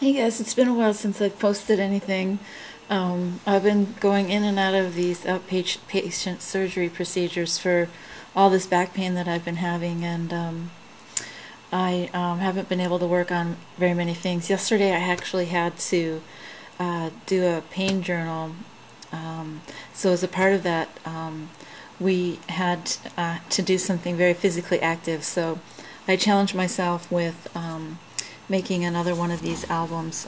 Hey guys, it's been a while since I've posted anything. I've been going in and out of these outpatient surgery procedures for all this back pain that I've been having, and I haven't been able to work on very many things. Yesterday I actually had to do a pain journal. So as a part of that, we had to do something very physically active. So I challenged myself with making another one of these albums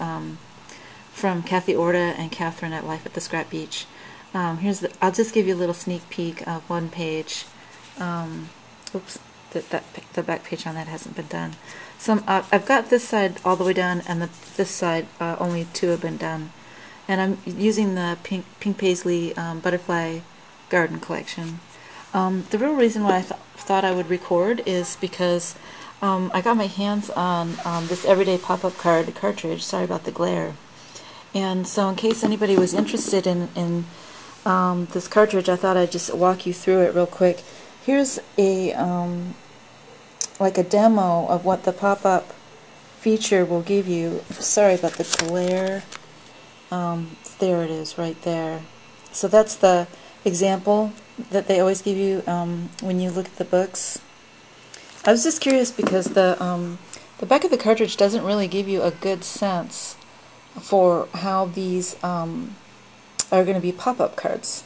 from Kathy Orta and Catherine at Life at the Scrap Beach. I'll just give you a little sneak peek of one page. Oops, the back page on that hasn't been done. So I've got this side all the way done, and this side only two have been done. And I'm using the Pink Paisley Butterfly Garden Collection. The real reason why I thought I would record is because I got my hands on this Everyday Pop-Up Card cartridge. Sorry about the glare. And so in case anybody was interested in this cartridge, I thought I'd just walk you through it real quick. Here's a like a demo of what the pop-up feature will give you. Sorry about the glare. There it is right there. So that's the example that they always give you when you look at the books. I was just curious because the back of the cartridge doesn't really give you a good sense for how these are going to be pop-up cards.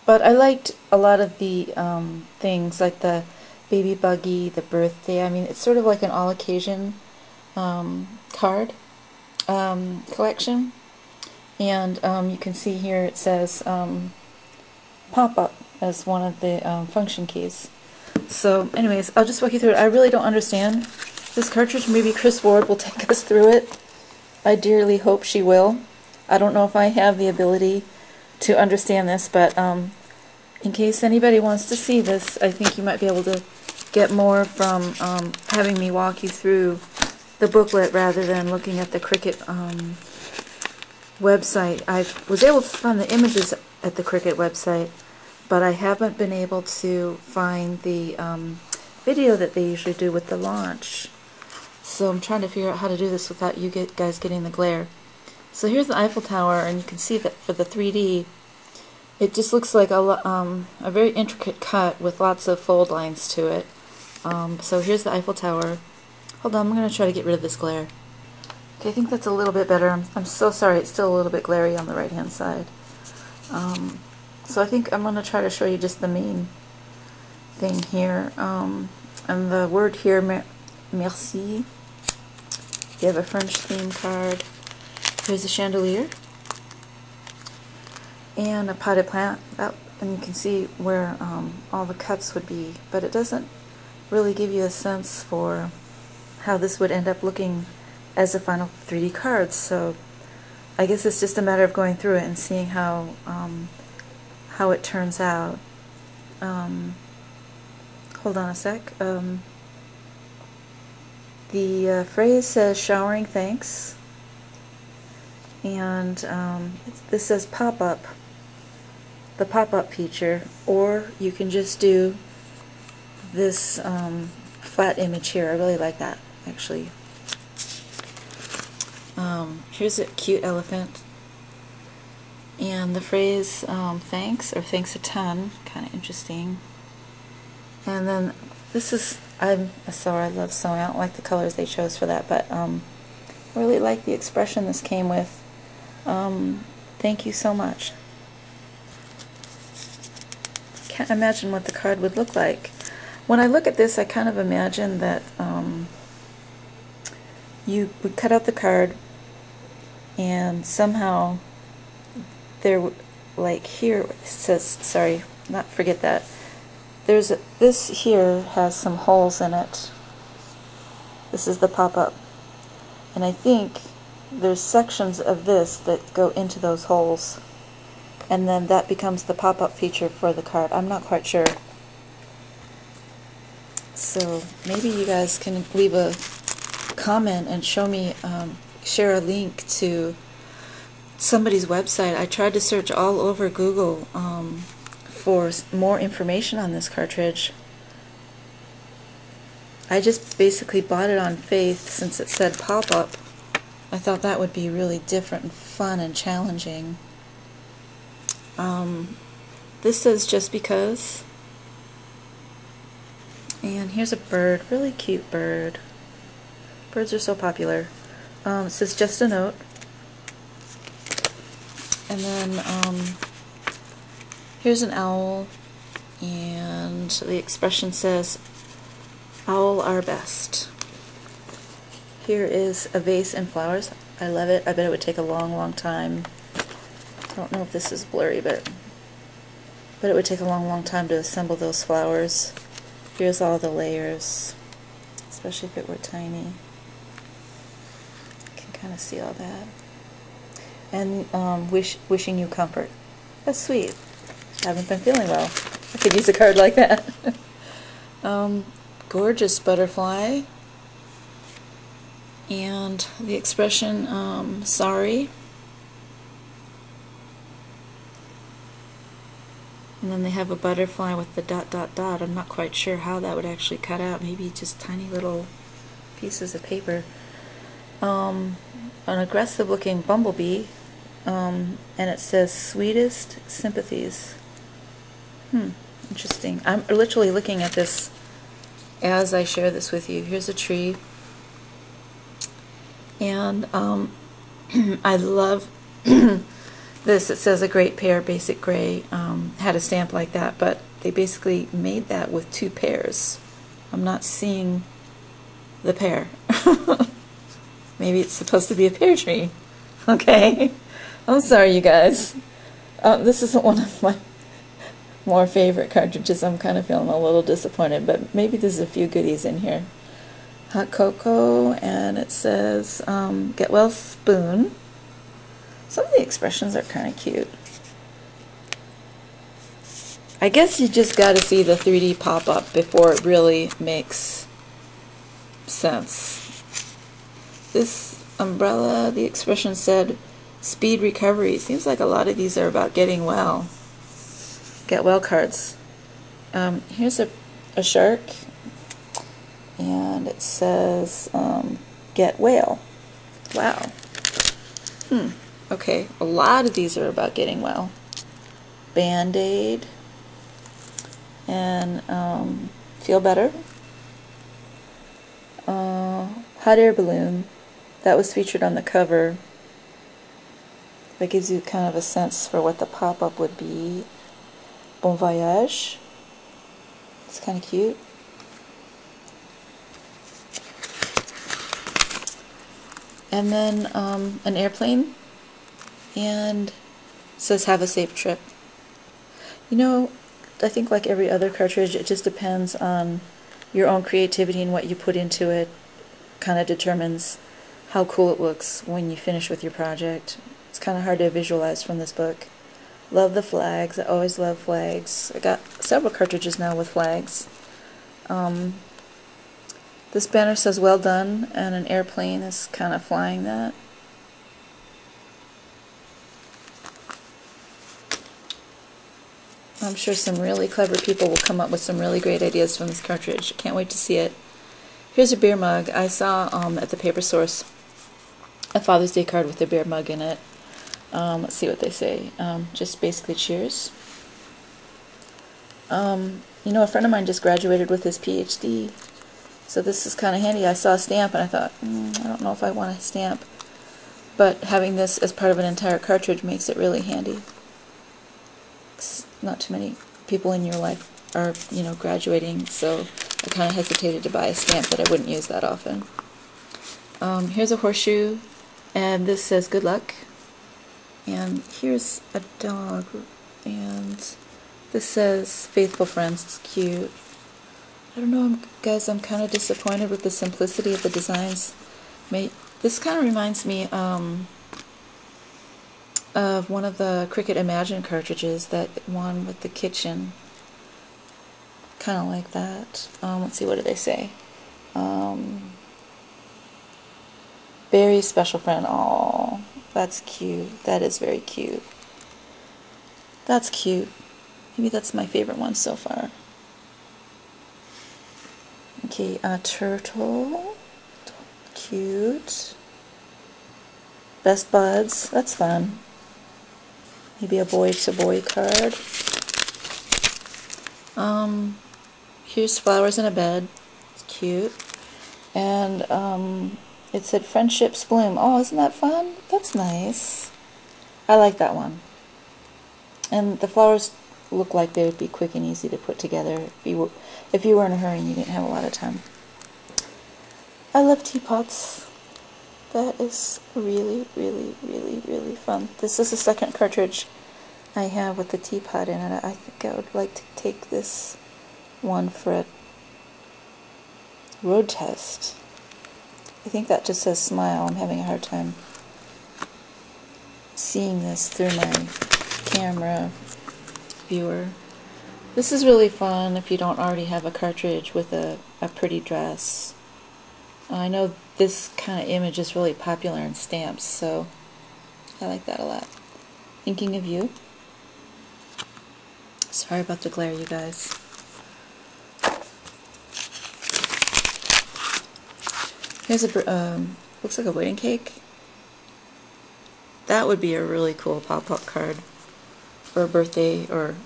But I liked a lot of the things like the baby buggy, the birthday. I mean, it's sort of like an all-occasion card collection. And you can see here it says pop-up as one of the function keys. So anyways, I'll just walk you through it. I really don't understand this cartridge. Maybe Chris Ward will take us through it. I dearly hope she will. I don't know if I have the ability to understand this, but in case anybody wants to see this, I think you might be able to get more from having me walk you through the booklet rather than looking at the Cricut website. I was able to find the images at the Cricut website, but I haven't been able to find the video that they usually do with the launch. So I'm trying to figure out how to do this without you guys getting the glare. So here's the Eiffel Tower, and you can see that for the 3D, it just looks like a very intricate cut with lots of fold lines to it. So here's the Eiffel Tower. Hold on, I'm going to try to get rid of this glare. Okay, I think that's a little bit better. I'm so sorry, it's still a little bit glary on the right hand side. So I think I'm going to try to show you just the main thing here. And the word here, merci. You have a French theme card. Here's a chandelier. And a potted plant. And you can see where all the cuts would be. But it doesn't really give you a sense for how this would end up looking as a final 3D card. So I guess it's just a matter of going through it and seeing how it turns out. Hold on a sec. The phrase says showering thanks, and this says pop-up, the pop-up feature, or you can just do this flat image here. I really like that, actually. Here's a cute elephant. And the phrase thanks, or thanks a ton, kind of interesting. And then this is, I'm a sewer, I love sewing. I don't like the colors they chose for that, but I really like the expression this came with. Thank you so much. Can't imagine what the card would look like. When I look at this, I kind of imagine that you would cut out the card, and somehow there, like here, it says, sorry, not forget that. This here has some holes in it. This is the pop-up. And I think there's sections of this that go into those holes. And then that becomes the pop-up feature for the card. I'm not quite sure. So maybe you guys can leave a comment and show me, share a link to somebody's website. I tried to search all over Google for more information on this cartridge. I just basically bought it on faith since it said pop-up, I thought that would be really different and fun and challenging. This says just because. And here's a bird, really cute bird. Birds are so popular. It says just a note. And then here's an owl, and the expression says, "Owl are best." Here is a vase and flowers. I love it. I bet it would take a long, long time. I don't know if this is blurry, but it would take a long, long time to assemble those flowers. Here's all the layers, especially if it were tiny. You can kind of see all that. And wishing you comfort. That's sweet. Haven't been feeling well. I could use a card like that. Gorgeous butterfly. And the expression, sorry. And then they have a butterfly with the dot, dot, dot. I'm not quite sure how that would actually cut out. Maybe just tiny little pieces of paper. An aggressive looking bumblebee. And it says, sweetest sympathies. Interesting. I'm literally looking at this as I share this with you. Here's a tree. And I love this. It says a great pair, basic gray. Had a stamp like that, but they basically made that with 2 pairs. I'm not seeing the pair. Maybe it's supposed to be a pear tree. Okay. I'm sorry, you guys. This isn't one of my more favorite cartridges. I'm kind of feeling a little disappointed, but maybe there's a few goodies in here. Hot cocoa, and it says, get well spoon. Some of the expressions are kind of cute. I guess you just got to see the 3D pop-up before it really makes sense. This umbrella, the expression said, speed recovery. Seems like a lot of these are about getting well. Get well cards. Here's a shark, and it says, get whale. Wow. Okay, a lot of these are about getting well. Band-Aid, and feel better. Hot air balloon. That was featured on the cover. That gives you kind of a sense for what the pop-up would be. Bon voyage. It's kind of cute. And then an airplane, and it says have a safe trip. You know, I think like every other cartridge, it just depends on your own creativity, and what you put into it kind of determines how cool it looks when you finish with your project. It's kind of hard to visualize from this book. Love the flags. I always love flags. I got several cartridges now with flags. This banner says well done, and an airplane is kind of flying that. I'm sure some really clever people will come up with some really great ideas from this cartridge. Can't wait to see it. Here's a beer mug. I saw at the Paper Source a Father's Day card with a beer mug in it. Let's see what they say. Just basically cheers. You know, a friend of mine just graduated with his PhD, so this is kind of handy. I saw a stamp and I thought, I don't know if I want a stamp, but having this as part of an entire cartridge makes it really handy. Not too many people in your life are, you know, graduating, so I kind of hesitated to buy a stamp that I wouldn't use that often. Here's a horseshoe, and this says good luck. And here's a dog, and this says faithful friends. It's cute. I don't know, guys, I'm kind of disappointed with the simplicity of the designs. This kind of reminds me of one of the Cricut Imagine cartridges, that one with the kitchen. Kind of like that. Let's see, what do they say? Very special friend. Aw, that's cute. That is very cute. That's cute. Maybe that's my favorite one so far. Okay, a turtle. Cute. Best buds. That's fun. Maybe a boy-to-boy card. Here's flowers in a bed. It's cute. And it said friendships bloom. Oh, isn't that fun? That's nice. I like that one. And the flowers look like they would be quick and easy to put together if you were in a hurry and you didn't have a lot of time. I love teapots. That is really, really, really, really fun. This is the second cartridge I have with the teapot in it. I think I would like to take this one for a road test. I think that just says smile. I'm having a hard time seeing this through my camera viewer. This is really fun if you don't already have a cartridge with a pretty dress. I know this kind of image is really popular in stamps, so I like that a lot. Thinking of you. Sorry about the glare, you guys. Here's a, looks like a wedding cake. That would be a really cool pop-up card for a birthday or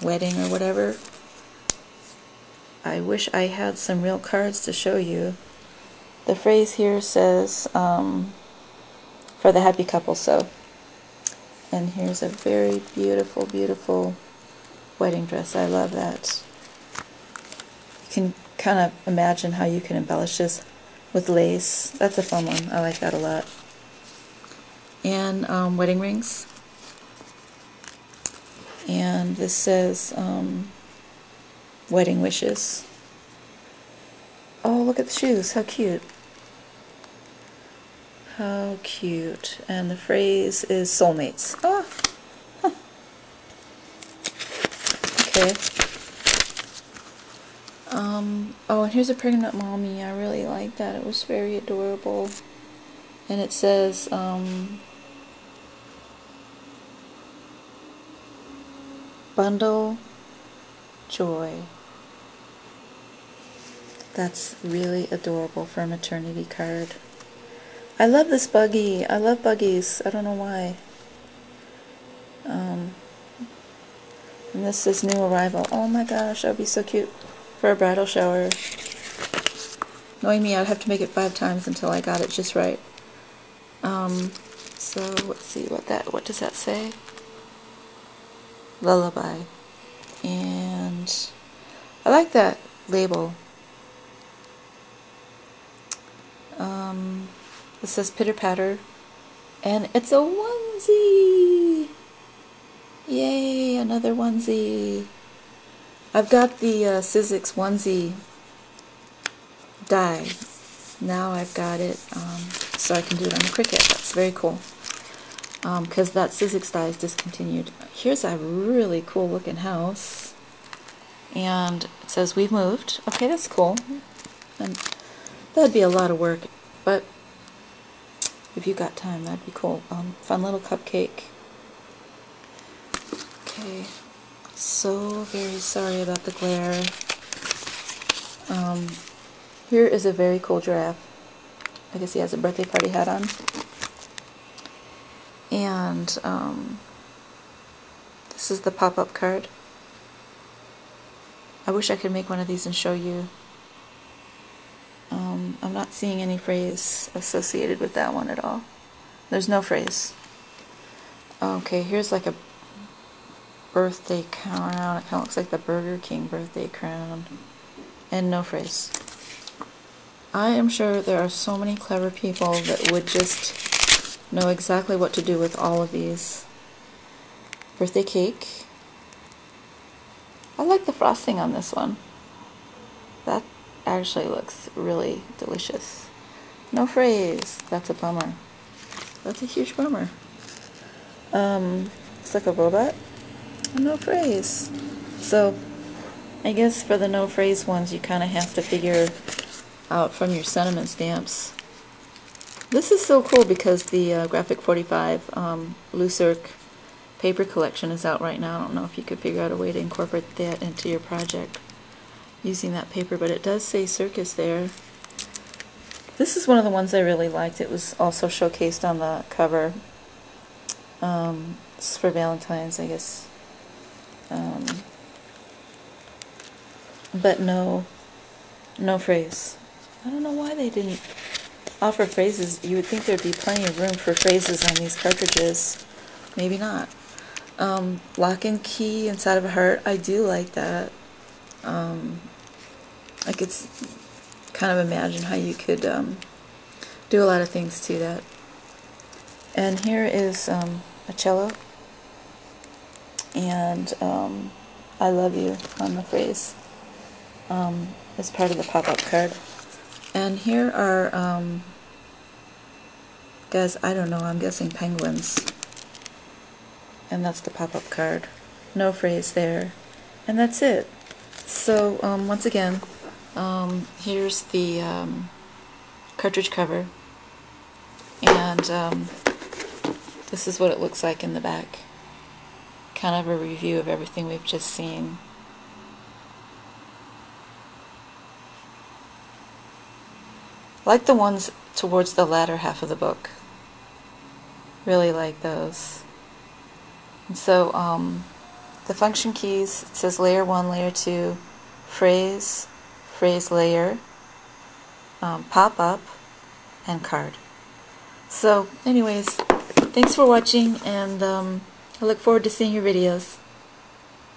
wedding or whatever. I wish I had some real cards to show you. The phrase here says, for the happy couple, so. And here's a very beautiful, beautiful wedding dress. I love that. You can kind of imagine how you can embellish this with lace. That's a fun one. I like that a lot. And wedding rings. And this says wedding wishes. Oh, look at the shoes. How cute. How cute. And the phrase is soulmates. Oh, huh. Okay. Oh, and here's a pregnant mommy. I really like that. It was very adorable. And it says, bundle joy. That's really adorable for a maternity card. I love this buggy. I love buggies. I don't know why. And this is new arrival. Oh my gosh, that would be so cute for a bridal shower. Knowing me, I'd have to make it 5 times until I got it just right. So let's see what does that say? Lullaby. And I like that label. It says pitter patter, and it's a onesie. Yay, another onesie. I've got the Sizzix onesie die. Now I've got it, so I can do it on the Cricut. That's very cool. Because that Sizzix die is discontinued. Here's a really cool looking house. And it says we've moved. Okay, that's cool. And that'd be a lot of work, but if you got time, that'd be cool. Fun little cupcake. Okay, so very sorry about the glare. Here is a very cool giraffe. I guess he has a birthday party hat on. And this is the pop-up card. I wish I could make one of these and show you. I'm not seeing any phrase associated with that one at all. There's no phrase. Okay, here's like a birthday crown. It kind of looks like the Burger King birthday crown. And no phrase. I am sure there are so many clever people that would just know exactly what to do with all of these. Birthday cake. I like the frosting on this one. That actually looks really delicious. No phrase. That's a bummer. That's a huge bummer. It's like a robot. No phrase. So I guess for the no phrase ones you kind of have to figure out from your sentiment stamps. This is so cool because the Graphic 45 Lucirc paper collection is out right now. I don't know if you could figure out a way to incorporate that into your project using that paper, but it does say circus there. This is one of the ones I really liked. It was also showcased on the cover. It's for Valentine's, I guess. But no phrase. I don't know why they didn't offer phrases. You would think there'd be plenty of room for phrases on these cartridges. Maybe not. Lock and key inside of a heart. I do like that. I could kind of imagine how you could do a lot of things to that. And here is a cello. And I love you on the phrase. As part of the pop-up card. And here are, guys, I don't know, I'm guessing penguins. And that's the pop-up card. No phrase there. And that's it. So, once again, here's the cartridge cover. And this is what it looks like in the back. Kind of a review of everything we've just seen. I like the ones towards the latter half of the book. Really like those. And so, the function keys, it says layer 1, layer 2, phrase, phrase layer, pop-up, and card. So, anyways, thanks for watching, and I look forward to seeing your videos.